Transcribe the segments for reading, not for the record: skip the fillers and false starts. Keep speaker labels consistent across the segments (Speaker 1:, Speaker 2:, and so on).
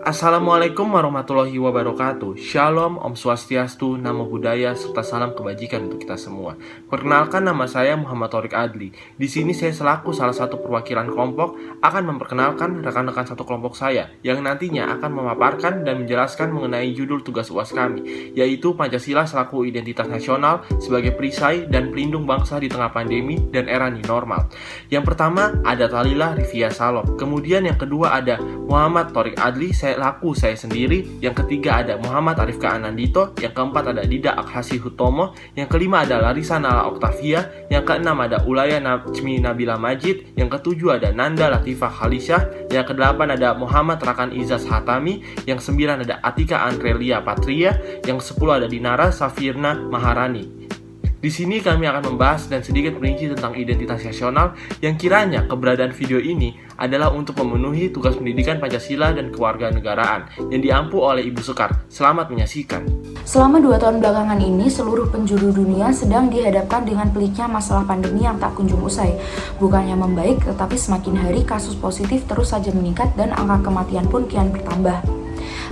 Speaker 1: Assalamualaikum warahmatullahi wabarakatuh. Shalom, Om Swastiastu, Namo Buddhaya, serta salam kebajikan untuk kita semua. Perkenalkan, nama saya Muhammad Thoriq Adli. Di sini saya selaku salah satu perwakilan kelompok akan memperkenalkan rekan-rekan satu kelompok saya yang nantinya akan memaparkan dan menjelaskan mengenai judul tugas UAS kami, yaitu Pancasila selaku identitas nasional sebagai perisai dan pelindung bangsa di tengah pandemi dan era new normal. Yang pertama ada Talilah Rivia Salom. Kemudian yang kedua ada Muhammad Thoriq Adli, saya sendiri. Yang ketiga ada Muhammad Arifka Anandito. Yang keempat ada Dida Akhasi Hutomo. Yang kelima ada Larissa Nala Oktavia. Yang keenam ada Ulaya Najmi Nabila Majid. Yang ketujuh ada Nanda Latifah Khalisyah. Yang kedelapan ada Muhammad Rakan Izaz Hatami. Yang sembilan ada Atika Andrelia Patria. Yang sepuluh ada Dinara Safirna Maharani. Di sini kami akan membahas dan sedikit merinci tentang identitas nasional yang kiranya keberadaan video ini adalah untuk memenuhi tugas pendidikan Pancasila dan kewarganegaraan yang diampu oleh Ibu Sekar. Selamat menyaksikan.
Speaker 2: Selama 2 tahun belakangan ini, seluruh penjuru dunia sedang dihadapkan dengan peliknya masalah pandemi yang tak kunjung usai. Bukannya membaik, tetapi semakin hari kasus positif terus saja meningkat dan angka kematian pun kian bertambah.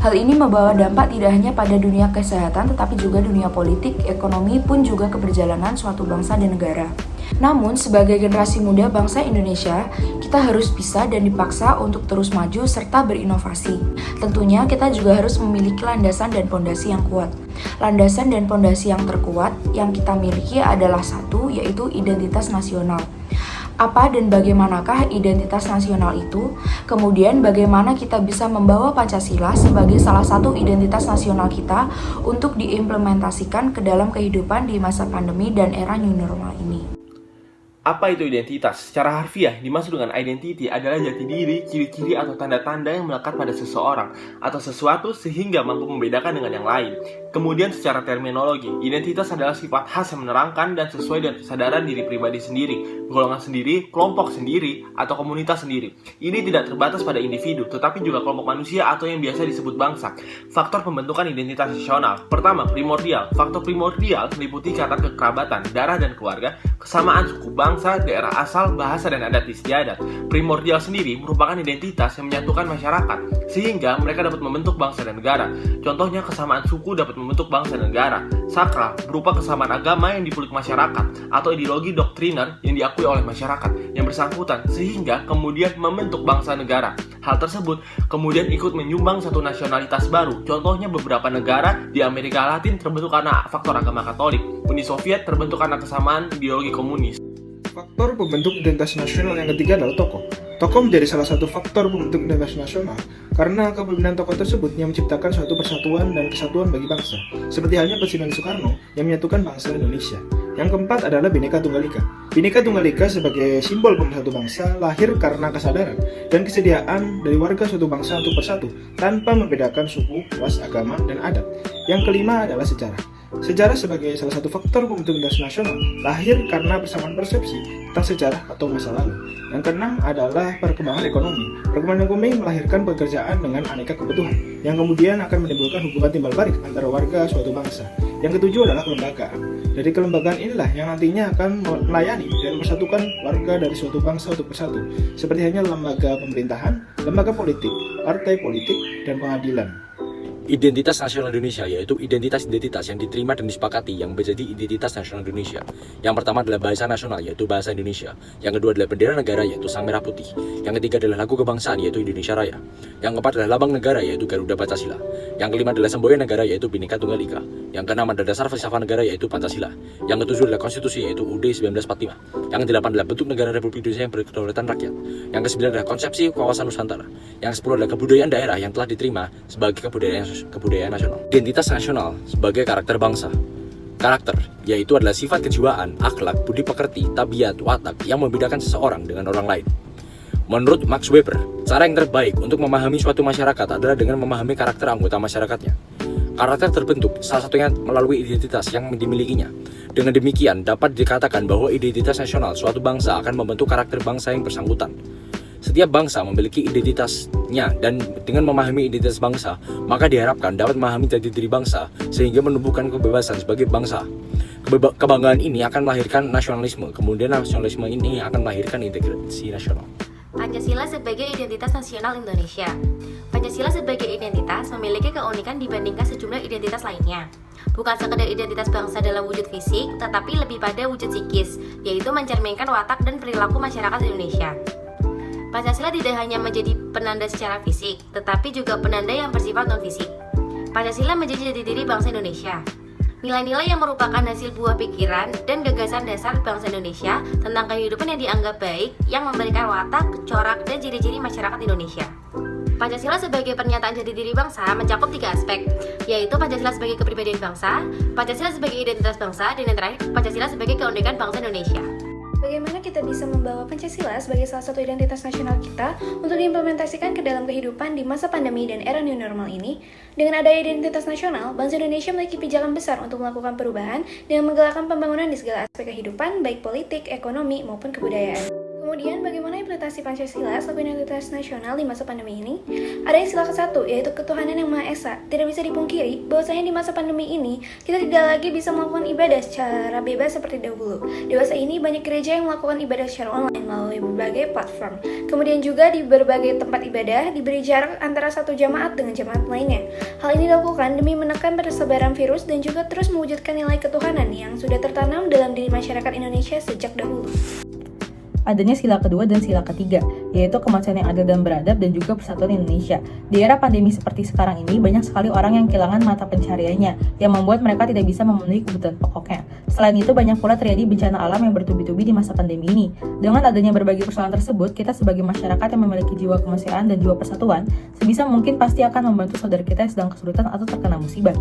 Speaker 2: Hal ini membawa dampak tidak hanya pada dunia kesehatan, tetapi juga dunia politik, ekonomi, pun juga keberjalanan suatu bangsa dan negara. Namun, sebagai generasi muda bangsa Indonesia, kita harus bisa dan dipaksa untuk terus maju serta berinovasi. Tentunya kita juga harus memiliki landasan dan pondasi yang kuat. Landasan dan pondasi yang terkuat yang kita miliki adalah satu, yaitu identitas nasional. Apa dan bagaimanakah identitas nasional itu? Kemudian bagaimana kita bisa membawa Pancasila sebagai salah satu identitas nasional kita untuk diimplementasikan ke dalam kehidupan di masa pandemi dan era new normal ini?
Speaker 1: Apa itu identitas? Secara harfiah, dimaksud dengan identity adalah jati diri, ciri-ciri atau tanda-tanda yang melekat pada seseorang atau sesuatu sehingga mampu membedakan dengan yang lain. Kemudian secara terminologi, identitas adalah sifat khas yang menerangkan dan sesuai dengan kesadaran diri pribadi sendiri, golongan sendiri, kelompok sendiri, atau komunitas sendiri. Ini tidak terbatas pada individu, tetapi juga kelompok manusia atau yang biasa disebut bangsa. Faktor pembentukan identitas nasional. Pertama, primordial. Faktor primordial meliputi ikatan kekerabatan, darah dan keluarga, kesamaan suku bangsa, daerah asal, bahasa, dan adat istiadat. Primordial sendiri merupakan identitas yang menyatukan masyarakat, sehingga mereka dapat membentuk bangsa dan negara. Contohnya, kesamaan suku dapat membentuk bangsa dan negara. Sakral berupa kesamaan agama yang dipeluk masyarakat, atau ideologi doktriner yang diakui oleh masyarakat yang bersangkutan, sehingga kemudian membentuk bangsa negara. Hal tersebut kemudian ikut menyumbang satu nasionalitas baru. Contohnya, beberapa negara di Amerika Latin terbentuk karena faktor agama Katolik. Uni Soviet terbentuk karena kesamaan ideologi komunis.
Speaker 3: Faktor pembentuk identitas nasional yang ketiga adalah tokoh. Tokoh menjadi salah satu faktor pembentuk identitas nasional karena kepemimpinan tokoh tersebut yang menciptakan suatu persatuan dan kesatuan bagi bangsa, seperti halnya Presiden Soekarno yang menyatukan bangsa Indonesia. Yang keempat adalah Bhinneka Tunggal Ika. Bhinneka Tunggal Ika sebagai simbol pemersatu bangsa lahir karena kesadaran dan kesediaan dari warga suatu bangsa untuk bersatu tanpa membedakan suku, ras, agama, dan adat. Yang kelima adalah sejarah. Sejarah sebagai salah satu faktor pembentuk identitas nasional lahir karena persamaan persepsi tentang sejarah atau masa lalu. Yang keenam adalah perkembangan ekonomi. Perkembangan ekonomi melahirkan pekerjaan dengan aneka kebutuhan yang kemudian akan menimbulkan hubungan timbal balik antara warga suatu bangsa. Yang ketujuh adalah kelembagaan. Dari kelembagaan inilah yang nantinya akan melayani dan mempersatukan warga dari suatu bangsa untuk bersatu, seperti halnya lembaga pemerintahan, lembaga politik, partai politik, dan pengadilan.
Speaker 4: Identitas nasional Indonesia yaitu identitas-identitas yang diterima dan disepakati yang menjadi identitas nasional Indonesia. Yang pertama adalah bahasa nasional yaitu bahasa Indonesia. Yang kedua adalah bendera negara yaitu sang merah putih. Yang ketiga adalah lagu kebangsaan yaitu Indonesia Raya. Yang keempat adalah lambang negara yaitu Garuda Pancasila. Yang kelima adalah semboyan negara yaitu Bhinneka Tunggal Ika. Yang keenam adalah dasar filsafat negara yaitu Pancasila. Yang ketujuh adalah konstitusi yaitu UUD 1945. Yang kedelapan adalah bentuk negara Republik Indonesia yang berkedaulatan rakyat. Yang kesembilan adalah konsepsi kawasan Nusantara. Yang sepuluh adalah kebudayaan daerah yang telah diterima sebagai kebudayaan nasional. Identitas nasional sebagai karakter bangsa. Karakter yaitu adalah sifat kejiwaan, akhlak, budi pekerti, tabiat, watak yang membedakan seseorang dengan orang lain. Menurut Max Weber, cara yang terbaik untuk memahami suatu masyarakat adalah dengan memahami karakter anggota masyarakatnya. Karakter terbentuk salah satunya melalui identitas yang dimilikinya. Dengan demikian, dapat dikatakan bahwa identitas nasional suatu bangsa akan membentuk karakter bangsa yang bersangkutan. Setiap bangsa memiliki identitasnya dan dengan memahami identitas bangsa, maka diharapkan dapat memahami jati diri bangsa sehingga menumbuhkan kebebasan sebagai bangsa. Kebanggaan ini akan melahirkan nasionalisme, kemudian nasionalisme ini akan melahirkan integrasi nasional.
Speaker 5: Pancasila sebagai identitas nasional Indonesia. Pancasila sebagai identitas memiliki keunikan dibandingkan sejumlah identitas lainnya. Bukan sekedar identitas bangsa dalam wujud fisik, tetapi lebih pada wujud psikis, yaitu mencerminkan watak dan perilaku masyarakat Indonesia. Pancasila tidak hanya menjadi penanda secara fisik, tetapi juga penanda yang bersifat non-fisik. Pancasila menjadi jati diri bangsa Indonesia. Nilai-nilai yang merupakan hasil buah pikiran dan gagasan dasar bangsa Indonesia tentang kehidupan yang dianggap baik, yang memberikan watak, corak, dan ciri-ciri masyarakat Indonesia. Pancasila sebagai pernyataan jati diri bangsa mencakup 3 aspek, yaitu Pancasila sebagai kepribadian bangsa, Pancasila sebagai identitas bangsa, dan yang terakhir, Pancasila sebagai keunikan bangsa Indonesia.
Speaker 6: Bagaimana kita bisa membawa Pancasila sebagai salah satu identitas nasional kita untuk diimplementasikan ke dalam kehidupan di masa pandemi dan era new normal ini? Dengan adanya identitas nasional, bangsa Indonesia memiliki pijakan besar untuk melakukan perubahan dengan menggerakkan pembangunan di segala aspek kehidupan, baik politik, ekonomi, maupun kebudayaan. Kemudian, bagaimana implementasi Pancasila sebagai identitas nasional di masa pandemi ini? Ada istilah ke-1, yaitu ketuhanan yang Maha Esa. Tidak bisa dipungkiri bahwasanya di masa pandemi ini, kita tidak lagi bisa melakukan ibadah secara bebas seperti dahulu. Di masa ini, banyak gereja yang melakukan ibadah secara online melalui berbagai platform. Kemudian juga di berbagai tempat ibadah, diberi jarak antara satu jamaat dengan jamaat lainnya. Hal ini dilakukan demi menekan persebaran virus dan juga terus mewujudkan nilai ketuhanan yang sudah tertanam dalam diri masyarakat Indonesia sejak dahulu.
Speaker 7: Adanya sila kedua dan sila ketiga, yaitu kemanusiaan yang adil dan beradab dan juga persatuan Indonesia. Di era pandemi seperti sekarang ini, banyak sekali orang yang kehilangan mata pencahariannya, yang membuat mereka tidak bisa memenuhi kebutuhan pokoknya. Selain itu, banyak pula terjadi bencana alam yang bertubi-tubi di masa pandemi ini. Dengan adanya berbagai persoalan tersebut, kita sebagai masyarakat yang memiliki jiwa kemanusiaan dan jiwa persatuan, sebisa mungkin pasti akan membantu saudara kita yang sedang kesulitan atau terkena musibah.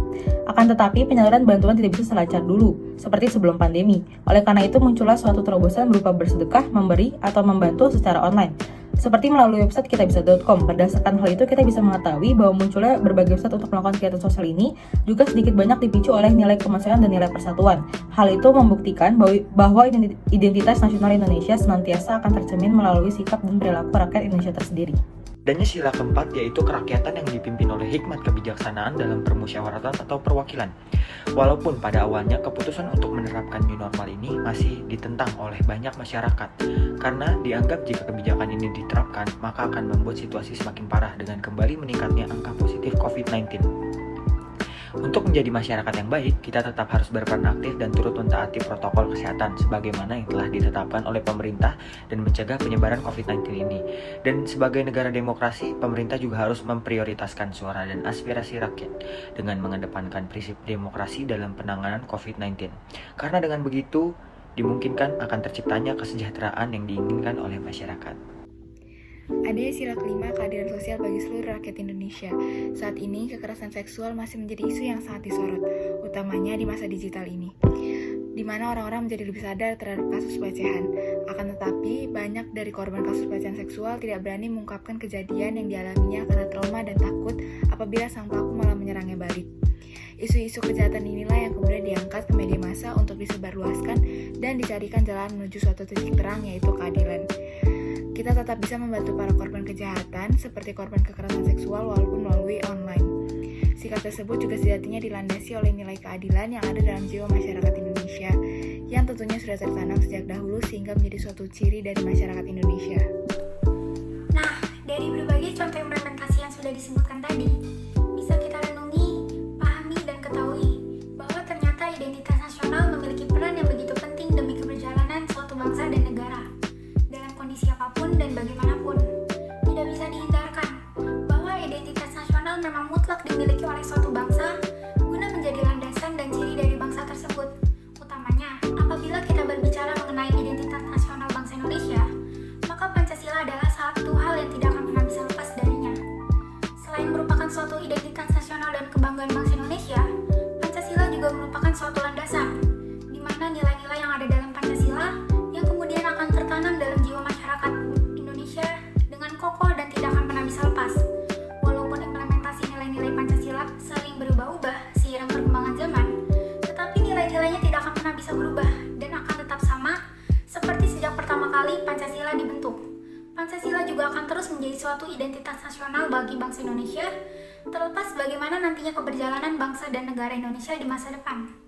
Speaker 7: Akan tetapi, penyaluran bantuan tidak bisa selancar dulu, seperti sebelum pandemi. Oleh karena itu, muncullah suatu terobosan berupa bersedekah, memberi, atau membantu secara online. Seperti melalui website kitabisa.com. Berdasarkan hal itu, kita bisa mengetahui bahwa munculnya berbagai website untuk melakukan kegiatan sosial ini juga sedikit banyak dipicu oleh nilai kemanusiaan dan nilai persatuan. Hal itu membuktikan bahwa identitas nasional Indonesia senantiasa akan tercermin melalui sikap dan perilaku rakyat Indonesia tersendiri.
Speaker 8: Adanya sila keempat yaitu kerakyatan yang dipimpin oleh hikmat kebijaksanaan dalam permusyawaratan atau perwakilan. Walaupun pada awalnya keputusan untuk menerapkan new normal ini masih ditentang oleh banyak masyarakat, karena dianggap jika kebijakan ini diterapkan maka akan membuat situasi semakin parah dengan kembali meningkatnya angka positif COVID-19. Untuk menjadi masyarakat yang baik, kita tetap harus berperan aktif dan turut mentaati protokol kesehatan sebagaimana yang telah ditetapkan oleh pemerintah dan mencegah penyebaran COVID-19 ini. Dan sebagai negara demokrasi, pemerintah juga harus memprioritaskan suara dan aspirasi rakyat dengan mengedepankan prinsip demokrasi dalam penanganan COVID-19. Karena dengan begitu, dimungkinkan akan terciptanya kesejahteraan yang diinginkan oleh masyarakat.
Speaker 6: Ada sila kelima, keadilan sosial bagi seluruh rakyat Indonesia. Saat ini, kekerasan seksual masih menjadi isu yang sangat disorot, utamanya di masa digital ini, di mana orang-orang menjadi lebih sadar terhadap kasus pelecehan. Akan tetapi, banyak dari korban kasus pelecehan seksual tidak berani mengungkapkan kejadian yang dialaminya karena trauma dan takut apabila sang pelaku malah menyerangnya balik. Isu-isu kejahatan inilah yang kemudian diangkat ke media massa untuk disebarluaskan dan dicarikan jalan menuju suatu titik terang, yaitu keadilan. Kita tetap bisa membantu para korban kejahatan seperti korban kekerasan seksual walaupun melalui online. Sikap tersebut juga sejatinya dilandasi oleh nilai keadilan yang ada dalam jiwa masyarakat Indonesia yang tentunya sudah tertanam sejak dahulu sehingga menjadi suatu ciri dari masyarakat Indonesia.
Speaker 9: Nah, dari berbagai contoh implementasi yang sudah disebutkan tadi, bisa kita renungi, pahami, dan ketahui bahwa ternyata identitas nasional memiliki peran yang begitu penting demi keberjalanan suatu bangsa dan negara. Kondisi apapun dan bagaimanapun, tidak bisa dihindarkan bahwa identitas nasional memang mutlak dimiliki oleh suatu bangsa guna menjadi landasan dan ciri dari bangsa tersebut. Utamanya, apabila kita berbicara mengenai identitas nasional bangsa Indonesia, maka Pancasila adalah satu hal yang tidak akan pernah bisa lepas darinya. Selain merupakan suatu identitas nasional dan kebanggaan bangsa Indonesia, Pancasila juga merupakan suatu landasan, di mana nilai-nilai yang ada dalam Pancasila yang kemudian akan tertanam dalam jiwa masyarakat Indonesia dengan kokoh dan tidak akan pernah bisa lepas. Walaupun implementasi nilai-nilai Pancasila saling berubah-ubah seiring perkembangan zaman, tetapi nilai-nilainya tidak akan pernah bisa berubah dan akan tetap sama seperti sejak pertama kali Pancasila dibentuk. Pancasila juga akan terus menjadi suatu identitas nasional bagi bangsa Indonesia, terlepas bagaimana nantinya keberjalanan bangsa dan negara Indonesia di masa depan.